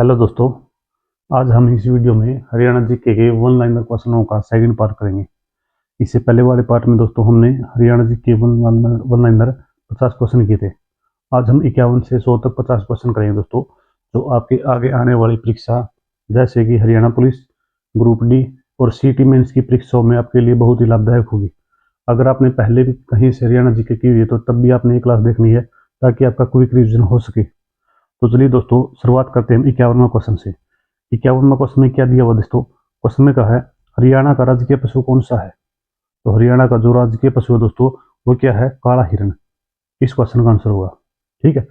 Hello दोस्तों, आज हम इस वीडियो में हरियाणा जीके के वन लाइनर क्वेश्चनों का सेकंड पार्ट करेंगे। इससे पहले वाले पार्ट में दोस्तों हमने Haryana GK one liner 50 question किए थे। आज हम 51 से 100 तक 50 क्वेश्चन करेंगे दोस्तों, जो आपके आगे आने वाली परीक्षा जैसे कि हरियाणा पुलिस, ग्रुप डी और सीटी मेंस की परीक्षाओं में आपके लिए बहुत ही लाभदायक होगी। अगर आपने पहले भी कहीं से हरियाणा जीके की हुई है तो तब भी आपने ये क्लास देखनी है ताकि आपका क्विक रिविजन हो सके। तो चलिए दोस्तों, शुरुआत करते हैं 51वां क्वेश्चन से। 51वां क्वेश्चन में क्या दिया हुआ दोस्तों? क्वेश्चन में कहा है हरियाणा का राजकीय पशु कौन सा है? तो हरियाणा का जो राजकीय पशु है दोस्तों वो क्या है? काला हिरण। इस क्वेश्चन का आंसर होगा। ठीक है।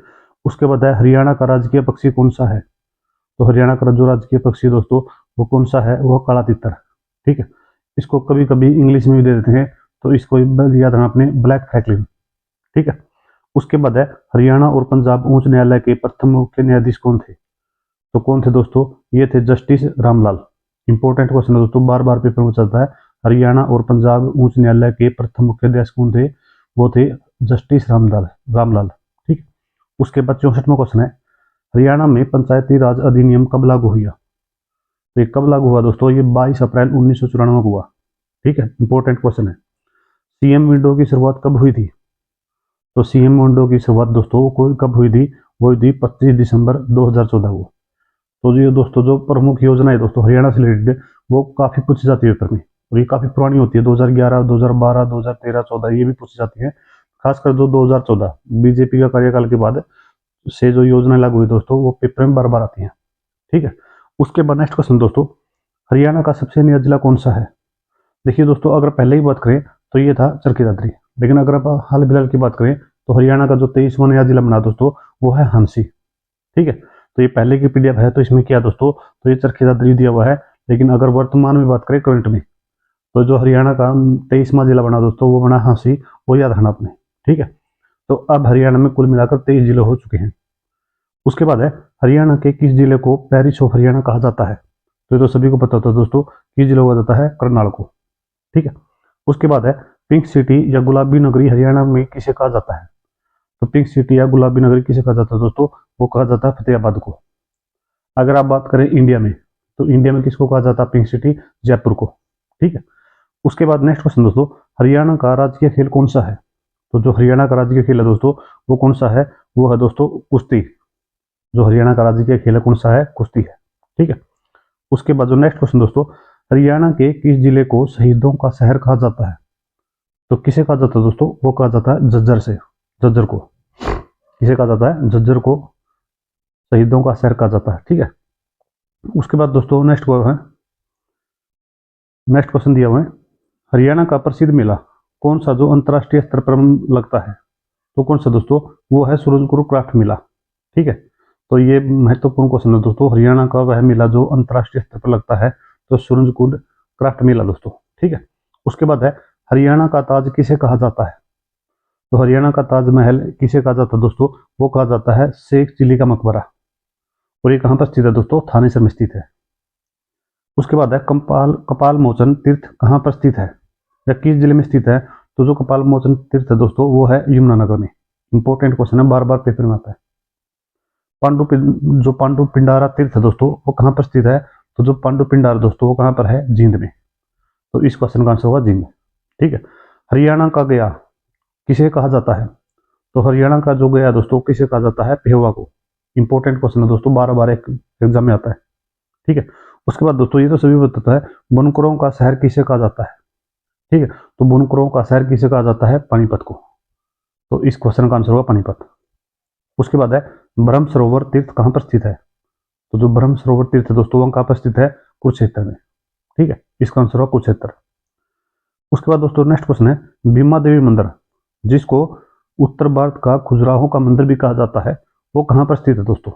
उसके बाद है हरियाणा का राजकीय पक्षी कौन सा है? तो हरियाणा का जो राजकीय पक्षी दोस्तों वो कौन सा है? वो काला तितर। ठीक है। इसको कभी कभी इंग्लिश में भी दे देते हैं, तो इसको याद रखना अपने, ब्लैक फ्रैंकलिन। ठीक है। उसके बाद है हरियाणा और पंजाब उच्च न्यायालय के प्रथम मुख्य न्यायाधीश कौन थे? तो कौन थे दोस्तों? ये थे जस्टिस रामलाल। इंपॉर्टेंट क्वेश्चन है दोस्तों, बार बार पेपर में चलता है। हरियाणा और पंजाब उच्च न्यायालय के प्रथम मुख्य न्यायाधीश कौन थे? वो थे जस्टिस रामलाल। ठीक। उसके बाद 64वां क्वेश्चन है हरियाणा में पंचायती राज अधिनियम कब लागू हुआ? तो ये कब लागू हुआ दोस्तों? ये 22 अप्रैल 1994 को हुआ। ठीक है। इंपॉर्टेंट क्वेश्चन है। सीएम विंडो की शुरुआत कब हुई थी? तो सीएम विंडो की शुरुआत दोस्तों को कब हुई थी? वो हुई थी 25 दिसंबर 2014 को। तो ये दोस्तों जो प्रमुख योजना है दोस्तों हरियाणा से रिलेटेड, वो काफी पूछी जाती है पेपर में, और ये काफी पुरानी होती है। 2011, 2012, 2013, 14 ये भी पूछी जाती है। खासकर जो 2014 बीजेपी का कार्यकाल के बाद से जो योजना लागू हुई दोस्तों, वो पेपर में बार बार आती है। ठीक है। उसके बाद नेक्स्ट क्वेश्चन दोस्तों, हरियाणा का सबसे नया जिला कौन सा है? देखिए दोस्तों, अगर पहले ही बात करें तो ये था चरखी दादरी, लेकिन अगर आप हाल फिलहाल की बात करें तो हरियाणा का जो 23वां नया जिला बना दोस्तों वो है हांसी। ठीक है। तो ये पहले की पीडीएफ है, तो इसमें क्या दोस्तों, तो ये चरखी दादरी दिया हुआ है। लेकिन अगर वर्तमान में बात करें करंट में, तो जो हरियाणा का 23वां जिला बना दोस्तों वो बना हांसी। वो याद रखना आपने। ठीक है। तो अब हरियाणा में कुल मिलाकर 23 जिले हो चुके हैं। उसके बाद है हरियाणा के किस जिले को पेरिस ऑफ हरियाणा कहा जाता है? तो ये तो सभी को पता होता है दोस्तों, किस जिले को कहा जाता है? करनाल को। ठीक है। उसके बाद है पिंक सिटी या गुलाबी नगरी हरियाणा में किसे कहा जाता है? तो पिंक सिटी या गुलाबी नगरी किसे कहा जाता है दोस्तों? वो कहा जाता है फतेहाबाद को। अगर आप बात करें इंडिया में, तो इंडिया में किसको कहा जाता है पिंक सिटी? जयपुर को। ठीक है। उसके बाद नेक्स्ट क्वेश्चन दोस्तों, हरियाणा का राजकीय खेल कौन सा है? तो जो हरियाणा का राजकीय खेल है दोस्तों वो कौन सा है? वो है दोस्तों कुश्ती। जो हरियाणा का राजकीय खेल है कौन सा है? कुश्ती है। ठीक है। उसके बाद जो नेक्स्ट क्वेश्चन दोस्तों, हरियाणा के किस जिले को शहीदों का शहर कहा जाता है? तो किसे कहा जाता है दोस्तों? वो कहा जाता है झज्जर से। झज्जर को किसे कहा जाता है? झज्जर को शहीदों का शहर कहा जाता है। ठीक है। उसके बाद दोस्तों नेक्स्ट क्वेश्चन दिया हुआ है हरियाणा का प्रसिद्ध मेला कौन सा जो अंतर्राष्ट्रीय स्तर पर लगता है? तो कौन सा दोस्तों? वो है सूरजकुंड क्राफ्ट मेला। ठीक है। तो ये महत्वपूर्ण क्वेश्चन है दोस्तों, हरियाणा का वह मेला जो अंतर्राष्ट्रीय स्तर पर लगता है, तो सूरजकुंड क्राफ्ट मेला दोस्तों। ठीक है। उसके बाद है हरियाणा का ताज किसे कहा जाता है? तो हरियाणा का ताजमहल किसे कहा जाता है दोस्तों? वो कहा जाता है शेख चिली का मकबरा। और ये कहाँ पर स्थित है दोस्तों? थानेसर में स्थित है। उसके बाद है कपाल मोचन तीर्थ कहाँ पर स्थित है या किस जिले में स्थित है? तो जो कपाल मोचन तीर्थ है दोस्तों वो है यमुनानगर में। इंपॉर्टेंट क्वेश्चन है, बार बार पेपर में आता है। जो पांडु पिंडारा तीर्थ है दोस्तों वो कहाँ पर स्थित है? तो जो पांडु पिंडारा दोस्तों वो कहाँ पर है? जींद में। तो इस क्वेश्चन का आंसर होगा जींद। ठीक है। हरियाणा का गया किसे कहा जाता है? तो हरियाणा का जो गया दोस्तों किसे कहा जाता है? पेहोवा को। इंपॉर्टेंट क्वेश्चन है दोस्तों, बार बार एक एग्जाम में आता है। ठीक है। उसके बाद दोस्तों ये तो सभी बताता है बुनकरों का शहर किसे कहा जाता है? ठीक है। तो बुनकरों का शहर किसे कहा जाता है? पानीपत को। तो इस क्वेश्चन का आंसर होगा पानीपत। उसके बाद है ब्रह्म सरोवर तीर्थ कहाँ पर स्थित है? तो जो ब्रह्म सरोवर तीर्थ है दोस्तों वो कहाँ पर स्थित है? कुरुक्षेत्र में। ठीक है। इसका आंसर होगा कुरुक्षेत्र। उसके बाद दोस्तों नेक्स्ट क्वेश्चन है भीमा देवी मंदिर, जिसको उत्तर भारत का खजुराहो का मंदिर भी कहा जाता है, वो कहाँ पर स्थित है दोस्तों?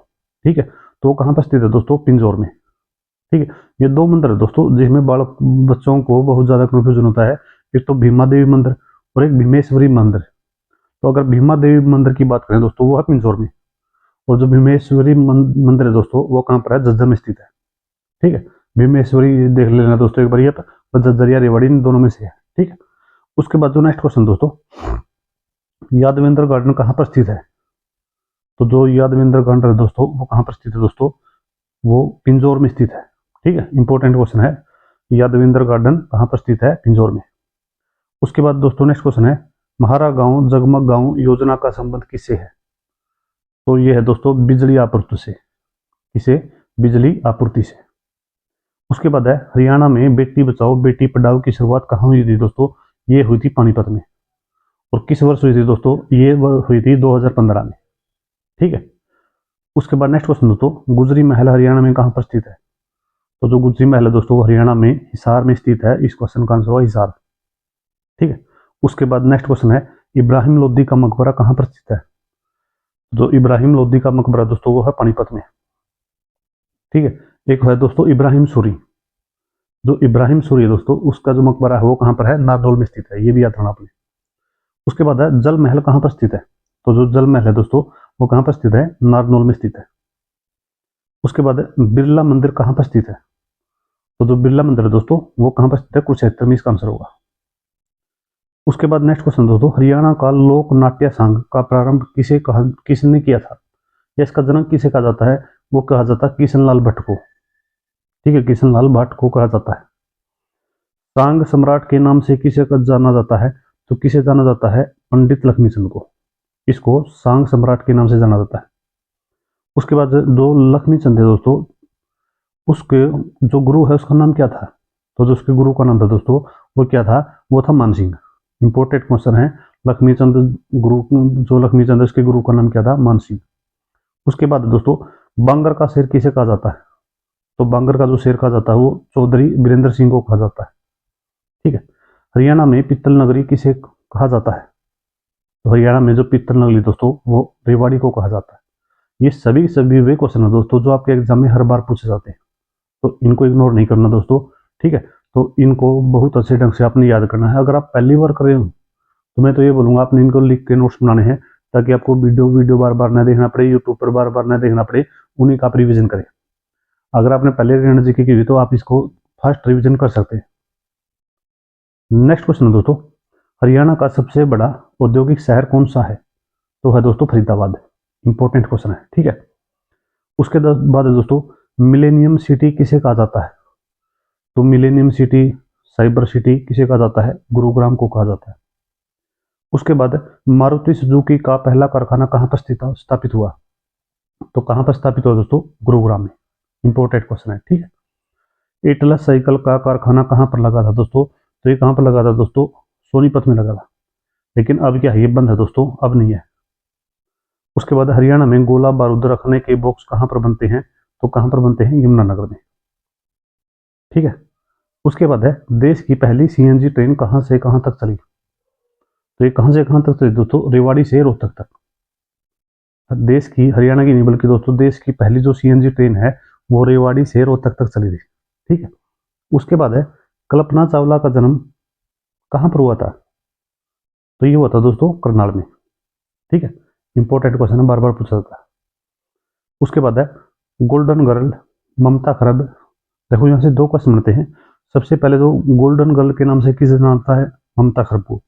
ठीक है। तो वो कहाँ पर स्थित है दोस्तों? पिंजौर में। ठीक है। ये दो मंदिर है दोस्तों जिसमें बालक बच्चों को बहुत ज्यादा कंफ्यूजन होता है। एक तो भीमा देवी मंदिर और एक भीमेश्वरी मंदिर। तो अगर भीमा देवी मंदिर की बात करें दोस्तों वो है पिंजौर में, और जो भीमेश्वरी मंदिर है दोस्तों वो कहाँ पर है? झज्जर में स्थित है। ठीक है। भीमेश्वरी देख लेना दोस्तों एक बार, पर झज्जर या रेवाड़ी इन दोनों में से है। ठीक है। उसके बाद जो नेक्स्ट क्वेश्चन दोस्तों, यादवेंद्र गार्डन कहाँ पर स्थित है? तो जो यादवेंद्र गार्डन है दोस्तों वो कहाँ पर स्थित है दोस्तों? वो पिंजौर में स्थित है। ठीक है, इंपॉर्टेंट क्वेश्चन है। यादविंद्र गार्डन कहाँ पर स्थित है? पिंजौर में। उसके बाद दोस्तों नेक्स्ट क्वेश्चन है, म्हारा गांव जगमग गांव योजना का संबंध किससे है? तो ये है दोस्तों बिजली आपूर्ति से। किसे? बिजली आपूर्ति से। उसके बाद है, हरियाणा में बेटी बचाओ बेटी पढ़ाओ की शुरुआत कहाँ हुई थी दोस्तों? ये हुई थी पानीपत में। और किस वर्ष हुई थी दोस्तों? ये हुई थी 2015 में। ठीक है। उसके बाद नेक्स्ट क्वेश्चन दोस्तों, गुजरी महल हरियाणा में कहाँ पर स्थित है? तो जो गुजरी महल है दोस्तों वो हरियाणा में हिसार में स्थित है। इस क्वेश्चन का आंसर हुआ हिसार। ठीक है। उसके बाद नेक्स्ट क्वेश्चन है, इब्राहिम लोदी का मकबरा कहाँ पर स्थित है? जो इब्राहिम लोदी का मकबरा दोस्तों वो है पानीपत में। ठीक है। एक है दोस्तों इब्राहिम सूरी। जो इब्राहिम सूरी है दोस्तों उसका जो मकबरा है वो कहाँ पर है? नारनौल में स्थित है। ये भी याद रखना आपने। उसके बाद है, जल महल कहाँ पर स्थित है? तो जो जल महल है दोस्तों वो कहाँ पर स्थित है? नारनौल में स्थित है। उसके बाद बिरला मंदिर कहाँ पर स्थित है? तो जो बिरला मंदिर है दोस्तों वो कहाँ पर स्थित है? कुरुक्षेत्र में इसका आंसर होगा। उसके बाद नेक्स्ट क्वेश्चन दोस्तों, हरियाणा का लोक नाट्य संघ का प्रारंभ किसने किया था? या इसका जनक किसे कहा जाता है? वो कहा जाता है किशनलाल भट्ट को। ठीक है, किशनलाल भट्ट को कहा जाता है। सांग सम्राट के नाम से किसे जाना जाता है? तो किसे जाना जाता है? पंडित लक्ष्मीचंद को। इसको सांग सम्राट के नाम से जाना जाता है। उसके बाद जो लक्ष्मीचंद है दोस्तों उसके जो गुरु है उसका नाम क्या था? तो जो उसके गुरु का नाम था दोस्तों वो क्या था? वो था मानसिंह। इंपॉर्टेंट क्वेश्चन है। लक्ष्मीचंद गुरु, जो लक्ष्मीचंद है उसके गुरु का नाम क्या था? मानसिंह। उसके बाद दोस्तों, बांगर का शेर किसे कहा जाता है? तो बांगर का जो शेर कहा जाता है वो चौधरी वीरेंद्र सिंह को कहा जाता है। ठीक है। हरियाणा में पित्तल नगरी किसे कहा जाता है? तो हरियाणा में जो पित्तल नगरी दोस्तों वो रेवाड़ी को कहा जाता है। ये सभी वे क्वेश्चन है दोस्तों जो आपके एग्जाम में हर बार पूछे जाते हैं, तो इनको इग्नोर नहीं करना दोस्तों। ठीक है, तो इनको बहुत अच्छे ढंग से आपने याद करना है। अगर आप पहली बार कर रहे हो तो मैं तो ये बोलूंगा आपने इनको लिख के नोट्स बनाने हैं, ताकि आपको वीडियो बार बार ना देखना पड़े, यूट्यूब पर बार बार ना देखना पड़े, उन्हीं का आप रिविजन करें। अगर आपने पहले हरियाणा जीके की हुई तो आप इसको फास्ट रिविजन कर सकते हैं। नेक्स्ट क्वेश्चन है दोस्तों, हरियाणा का सबसे बड़ा औद्योगिक शहर कौन सा है? तो है दोस्तों फरीदाबाद। इंपॉर्टेंट क्वेश्चन है। ठीक है। उसके बाद है दोस्तों, मिलेनियम सिटी किसे कहा जाता है? तो मिलेनियम सिटी, साइबर सिटी किसे कहा जाता है? गुरुग्राम को कहा जाता है। उसके बाद मारुति सुजुकी का पहला कारखाना कहाँ पर स्थापित हुआ? तो कहाँ पर स्थापित हुआ दोस्तों? गुरुग्राम में। इंपॉर्टेंट क्वेश्चन है। ठीक है। एटलस साइकिल का कारखाना कहाँ पर लगा था दोस्तों? तो ये कहाँ पर लगा था दोस्तों? सोनीपत में लगा था। लेकिन अब क्या है, ये बंद है दोस्तों, अब नहीं है। उसके बाद हरियाणा में गोला बारूद रखने के बॉक्स कहाँ पर बनते हैं? तो कहाँ पर बनते हैं? यमुनानगर में। ठीक है। उसके बाद है, देश की पहली सीएनजी ट्रेन कहाँ से कहाँ तक चली? तो ये कहाँ से कहाँ तक चली दोस्तों? रेवाड़ी से रोहतक तक। देश की, हरियाणा की नहीं बल्कि दोस्तों देश की पहली जो सीएनजी ट्रेन है वो रेवाड़ी से रोहतक तक चली थी। ठीक है। उसके बाद है, कल्पना चावला का जन्म कहाँ पर हुआ था? तो ये हुआ था दोस्तों करनाल में। ठीक है। इंपॉर्टेंट क्वेश्चन है, बार बार पूछा जाता है। उसके बाद है, गोल्डन गर्ल ममता खरब। देखो यहाँ से दो क्वेश्चन बनते हैं। सबसे पहले तो गोल्डन गर्ल के नाम से किसे जानता है? ममता खरब को।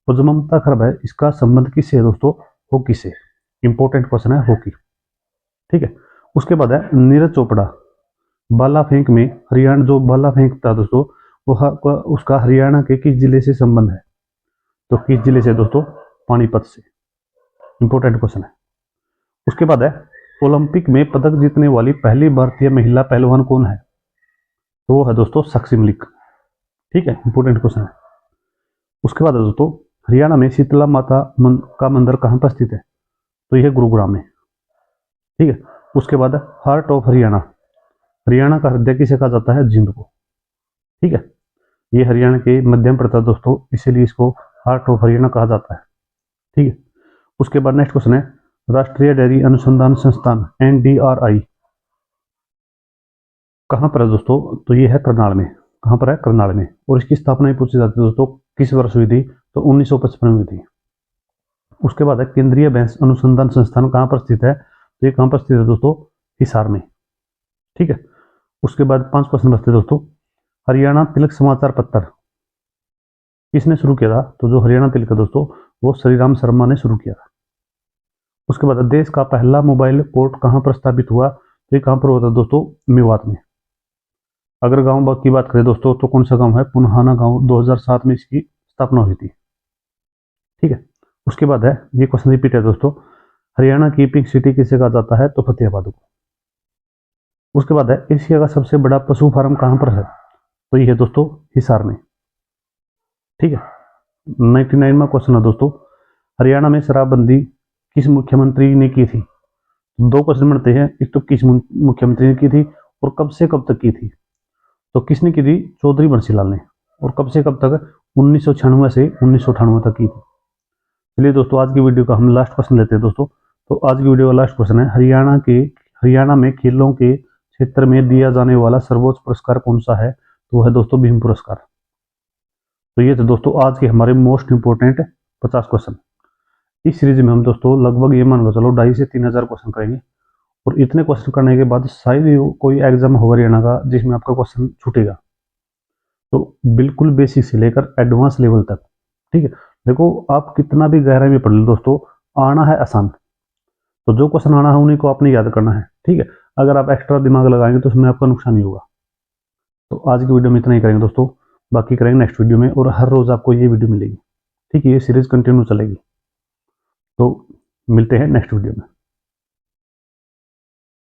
और जो ममता खरब है इसका संबंध किससे है दोस्तों? हॉकी से। इंपॉर्टेंट क्वेश्चन है हॉकी। ठीक है। उसके बाद है, नीरज चोपड़ा भाला फेंक में, हरियाणा जो भाला फेंक था दोस्तों वो उसका हरियाणा के किस जिले से संबंध है? तो किस जिले से दोस्तों? पानीपत से। इंपॉर्टेंट क्वेश्चन है। उसके बाद है, ओलंपिक में पदक जीतने वाली पहली भारतीय महिला पहलवान कौन है? तो वो है दोस्तों साक्षी मलिक। ठीक है। इंपॉर्टेंट क्वेश्चन है। उसके बाद है दोस्तों, हरियाणा में शीतला माता का मंदिर कहाँ पर स्थित है? तो यह गुरुग्राम में। ठीक है। उसके बाद हार्ट ऑफ हरियाणा, हरियाणा का हृदय किसे कहा जाता है? जींद को। ठीक है। ये हरियाणा के मध्यम पड़ता है दोस्तों, इसीलिए इसको हार्ट ऑफ हरियाणा कहा जाता है। ठीक है। उसके बाद नेक्स्ट क्वेश्चन है, राष्ट्रीय डेयरी अनुसंधान संस्थान NDRI कहाँ पर है दोस्तों? तो ये है करनाल में। कहाँ पर है? करनाल में। और इसकी स्थापना ही पूछी जाती है दोस्तों, किस वर्ष हुई थी? तो 1955 में हुई थी। उसके बाद है, केंद्रीय भैंस अनुसंधान संस्थान कहाँ पर स्थित है? तो ये कहाँ पर स्थित है दोस्तों? हिसार में। ठीक है। उसके बाद 5 क्वेश्चन बचते दोस्तों, हरियाणा तिलक समाचार पत्र किसने शुरू किया था? तो जो हरियाणा तिलक है दोस्तों वो श्री राम शर्मा ने शुरू किया था। उसके बाद देश का पहला मोबाइल पोर्ट कहाँ पर स्थापित हुआ? तो ये कहाँ पर होता है दोस्तों, मेवात में। अगर गांव की बात करें दोस्तों तो कौन सा गांव है, पुनहाना गांव, 2007 में इसकी स्थापना हुई थी। ठीक है, उसके बाद है, ये क्वेश्चन रिपीट है दोस्तों, हरियाणा की पिंक सिटी किसे कहा जाता है, तो फतेहाबाद को। उसके बाद है, एशिया का सबसे बड़ा पशु फार्म कहाँ पर है, तो ये है दोस्तों हिसार में। ठीक है, 99वां क्वेश्चन है दोस्तों, हरियाणा में शराबबंदी किस मुख्यमंत्री ने की थी। दो क्वेश्चन बनते हैं, एक तो किस मुख्यमंत्री ने की थी और कब से कब तक की थी। तो किसने की थी, चौधरी बंसीलाल ने। और कब से कब तक, 1996 से 1998 तक की थी। चलिए दोस्तों, आज की वीडियो का हम लास्ट क्वेश्चन लेते हैं दोस्तों। तो आज की वीडियो का लास्ट क्वेश्चन है, हरियाणा में खेलों के क्षेत्र में दिया जाने वाला सर्वोच्च पुरस्कार कौन सा है, तो वह है दोस्तों भीम पुरस्कार। तो ये थे दोस्तों आज के हमारे मोस्ट इंपोर्टेंट 50 क्वेश्चन। इस सीरीज में हम दोस्तों लगभग ये मान लो चलो 2,500 से 3,000 क्वेश्चन करेंगे। और इतने क्वेश्चन करने के बाद शायद ही कोई एग्जाम होगा हरियाणा का जिसमें आपका क्वेश्चन छूटेगा। तो बिल्कुल बेसिक से लेकर एडवांस लेवल तक। ठीक है, देखो आप कितना भी गहराई में पढ़ लो दोस्तों, आना है आसान। तो जो क्वेश्चन आना है उन्हीं को आपने याद करना है। ठीक है, अगर आप एक्स्ट्रा दिमाग लगाएंगे तो उसमें आपका नुकसान ही होगा। तो आज की वीडियो में इतना ही करेंगे दोस्तों, बाकी करेंगे नेक्स्ट वीडियो में, और हर रोज आपको ये वीडियो मिलेगी। ठीक है, ये सीरीज कंटिन्यू चलेगी। तो मिलते हैं नेक्स्ट वीडियो में।